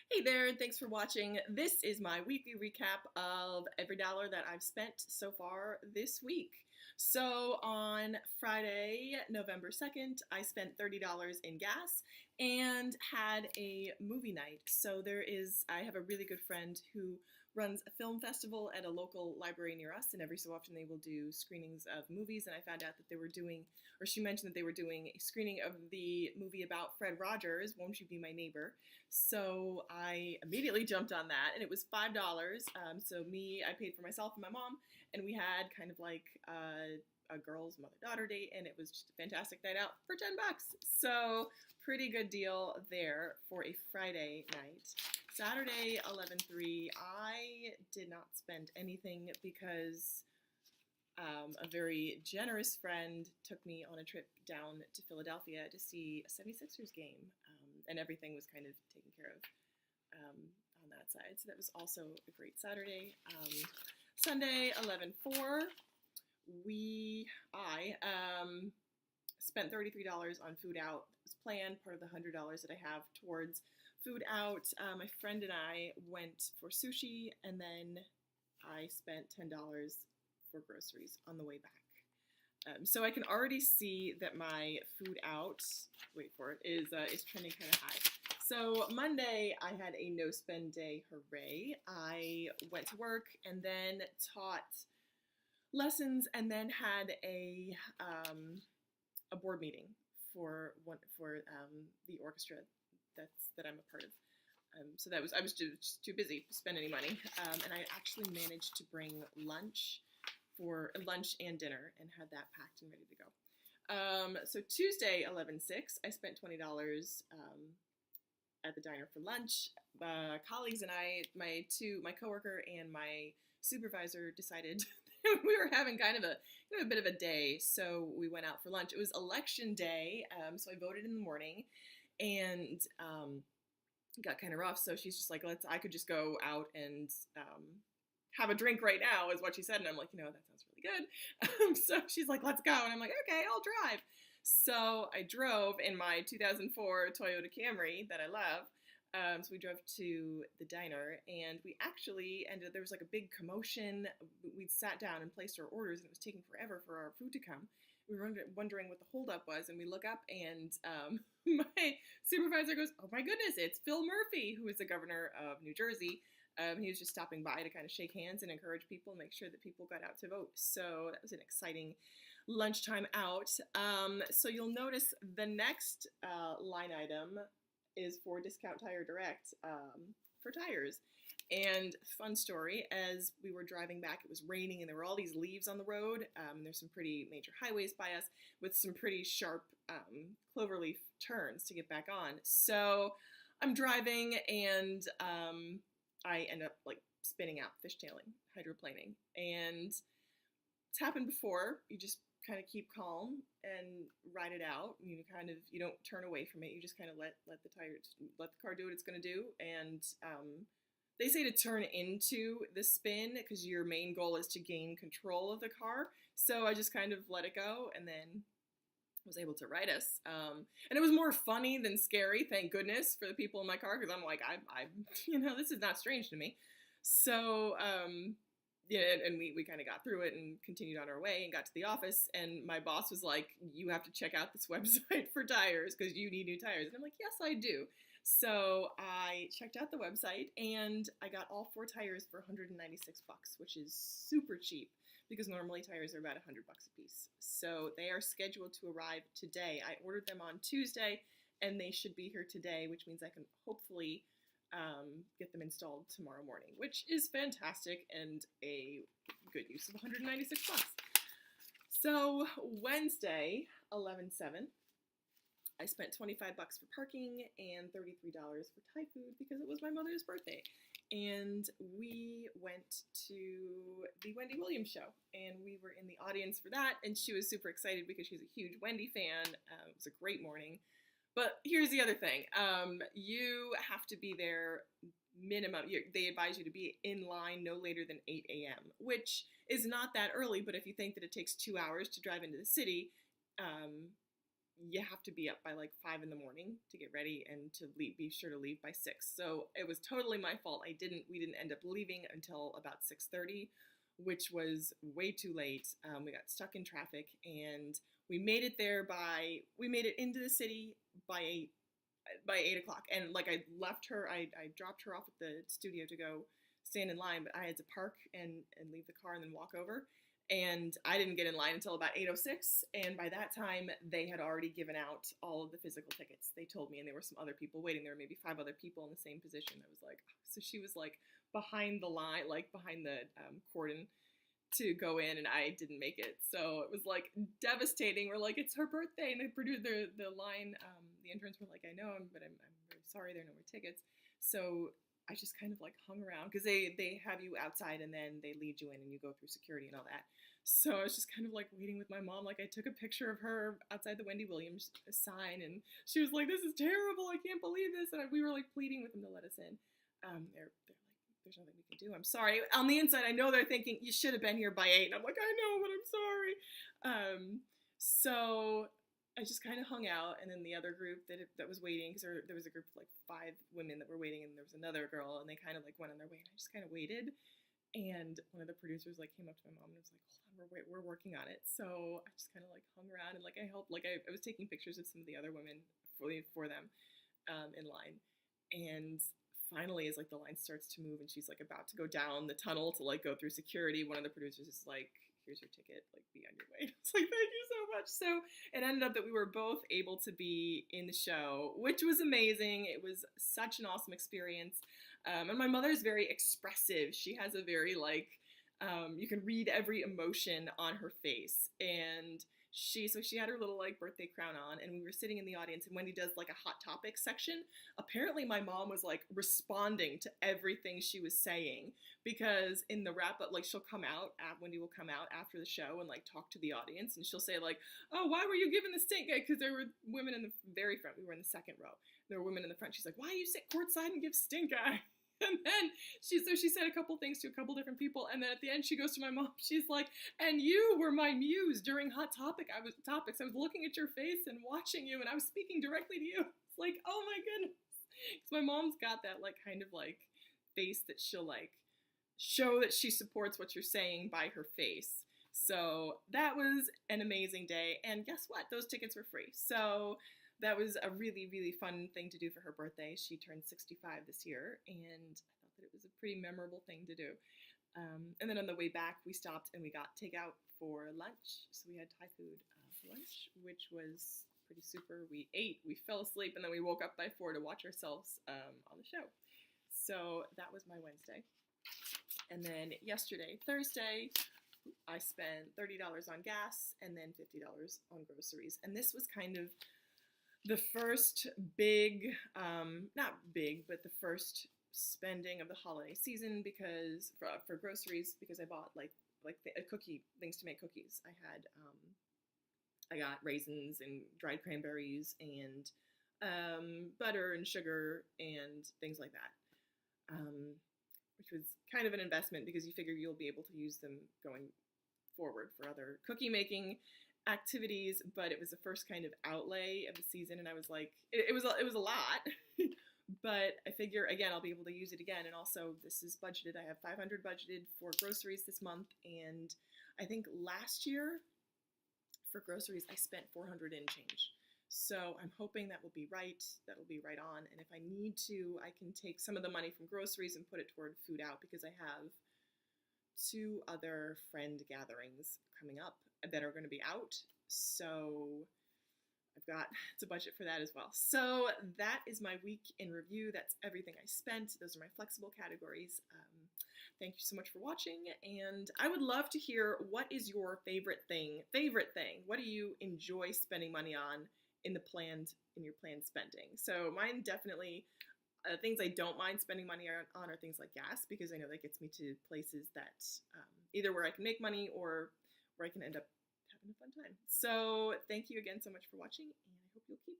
Hey there, and thanks for watching. This is my weekly recap of every dollar that I've spent so far this week. So on Friday, November 2nd, I spent $30 in gas and had a movie night. I have a really good friend who runs a film festival at a local library near us, and every so often they will do screenings of movies. And I found out that they were doing, or she mentioned that they were doing a screening of the movie about Fred Rogers, Won't You Be My Neighbor? So I immediately jumped on that, and it was $5. I paid for myself and my mom, and we had kind of like a girls' mother-daughter date, and it was just a fantastic night out for $10. So pretty good deal there for a Friday night. Saturday, 11/3, I did not spend anything because a very generous friend took me on a trip down to Philadelphia to see a 76ers game, and everything was kind of taken care of on that side. So that was also a great Saturday. Sunday, 11/4, I spent $33 on food out. It was planned, part of the $100 that I have towards food out. My friend and I went for sushi, and then I spent $10 for groceries on the way back. So I can already see that my food out, wait for it, is trending kind of high. So Monday I had a no spend day, hooray. I went to work and then taught lessons and then had a board meeting for the orchestra that I'm a part of. So I was just too busy to spend any money, and I actually managed to bring lunch and dinner and had that packed and ready to go. So Tuesday, 11/6, I spent $20 at the diner for lunch. Colleagues and I, my coworker and my supervisor decided we were having kind of a bit of a day, so we went out for lunch. It was election day, so I voted in the morning, and got kind of rough. So she's just like, I could just go out and have a drink right now, is what she said. And I'm like, that sounds really good. So she's like, let's go. And I'm like, okay, I'll drive. So I drove in my 2004 Toyota Camry that I love. So we drove to the diner, and we actually there was like a big commotion. We'd sat down and placed our orders, and it was taking forever for our food to come. We were wondering what the holdup was, and we look up, and my supervisor goes, oh my goodness, it's Phil Murphy, who is the governor of New Jersey. He was just stopping by to kind of shake hands and encourage people and make sure that people got out to vote. So that was an exciting lunchtime out. So you'll notice the next line item is for Discount Tire Direct for tires. And fun story, as we were driving back, it was raining and there were all these leaves on the road. There's some pretty major highways by us with some pretty sharp cloverleaf turns to get back on. So I'm driving, and I end up like spinning out, fishtailing, hydroplaning. And it's happened before. You just kind of keep calm and ride it out. You don't turn away from it. You just kind of let the car do what it's going to do. And they say to turn into the spin because your main goal is to gain control of the car. So I just kind of let it go, and then was able to ride us. And it was more funny than scary, thank goodness, for the people in my car, because I'm like, this is not strange to me. So, and we kind of got through it and continued on our way and got to the office, and my boss was like, you have to check out this website for tires because you need new tires. And I'm like, yes, I do. So I checked out the website, and I got all 4 tires for $196, which is super cheap because normally tires are about $100 a piece. So they are scheduled to arrive today. I ordered them on Tuesday, and they should be here today, which means I can hopefully get them installed tomorrow morning, which is fantastic and a good use of $196. So Wednesday, 11/7, I spent $25 for parking and $33 for Thai food because it was my mother's birthday. And we went to the Wendy Williams Show, and we were in the audience for that, and she was super excited because she's a huge Wendy fan. It was a great morning. But here's the other thing. You have to be there minimum. They advise you to be in line no later than 8 a.m., which is not that early, but if you think that it takes 2 hours to drive into the city, you have to be up by like 5 in the morning to get ready and to leave, be sure to leave by 6. So it was totally my fault. We didn't end up leaving until about 6:30, which was way too late. We got stuck in traffic, and we made it into the city by 8 o'clock. And like I dropped her off at the studio to go stand in line, but I had to park and leave the car and then walk over. And I didn't get in line until about 8:06, and by that time, they had already given out all of the physical tickets. They told me, and there were some other people waiting. There were maybe 5 other people in the same position. I was like, so she was like behind the line, like behind the cordon to go in, and I didn't make it. So it was like devastating. We're like, it's her birthday, and the line, the interns were like, I know, but I'm really sorry, there are no more tickets. So I just kind of like hung around, because they have you outside and then they lead you in and you go through security and all that. So I was just kind of like waiting with my mom. Like I took a picture of her outside the Wendy Williams sign, and she was like, this is terrible, I can't believe this. And we were like pleading with them to let us in. They're like, there's nothing we can do, I'm sorry. On the inside, I know they're thinking, you should have been here by 8. And I'm like, I know, but I'm sorry. So I just kind of hung out, and then the other group that was waiting, because there was a group of like 5 women that were waiting, and there was another girl, and they kind of like went on their way, and I just kind of waited. And one of the producers like came up to my mom and was like, hold on, we're working on it. So I just kind of like hung around, and like I helped, like I was taking pictures of some of the other women for them in line. And finally, as like the line starts to move and she's like about to go down the tunnel to like go through security, one of the producers is like, here's your ticket, like be on your way. It's like, thank you so much. So it ended up that we were both able to be in the show, which was amazing. It was such an awesome experience. And my mother's very expressive. She has a very like, you can read every emotion on her face. And she had her little like birthday crown on, and we were sitting in the audience, and Wendy does like a hot topics section. Apparently my mom was like responding to everything she was saying, because in the wrap up, like Wendy will come out after the show and like talk to the audience, and she'll say like, oh, why were you giving the stink eye? Because there were women in the very front. We were in the second row. There were women in the front. She's like, why do you sit courtside and give stink eye? And then she said a couple things to a couple different people, and then at the end she goes to my mom. She's like, and you were my muse during Hot Topics. I was looking at your face and watching you, and I was speaking directly to you. It's like, oh my goodness. Because my mom's got that like kind of like face that she'll like show that she supports what you're saying by her face. So that was an amazing day, and guess what? Those tickets were free. So that was a really, really fun thing to do for her birthday. She turned 65 this year, and I thought that it was a pretty memorable thing to do. And then on the way back, we stopped and we got takeout for lunch. So we had Thai food for lunch, which was pretty super. We ate, we fell asleep, and then we woke up by 4 to watch ourselves on the show. So that was my Wednesday. And then yesterday, Thursday, I spent $30 on gas and then $50 on groceries. And this was kind of the first big, not big, but the first spending of the holiday season, because for groceries, because I bought like things to make cookies. I got raisins and dried cranberries and butter and sugar and things like that, which was kind of an investment, because you figure you'll be able to use them going forward for other cookie making activities. But it was the first kind of outlay of the season, and I was like, it was a lot. But I figure, again, I'll be able to use it again. And also, this is budgeted. I have $500 budgeted for groceries this month, and I think last year for groceries I spent $400 and change. So I'm hoping that will be right. That'll be right on. And if I need to, I can take some of the money from groceries and put it toward food out, because I have 2 other friend gatherings coming up that are going to be out. So I've got to budget for that as well. So that is my week in review. That's everything I spent. Those are my flexible categories. Thank you so much for watching, and I would love to hear, what is your favorite thing? What do you enjoy spending money on in your planned spending? So mine definitely, things I don't mind spending money on are things like gas, because I know that gets me to places that either where I can make money or where I can end up having a fun time. So thank you again so much for watching, and I hope you'll keep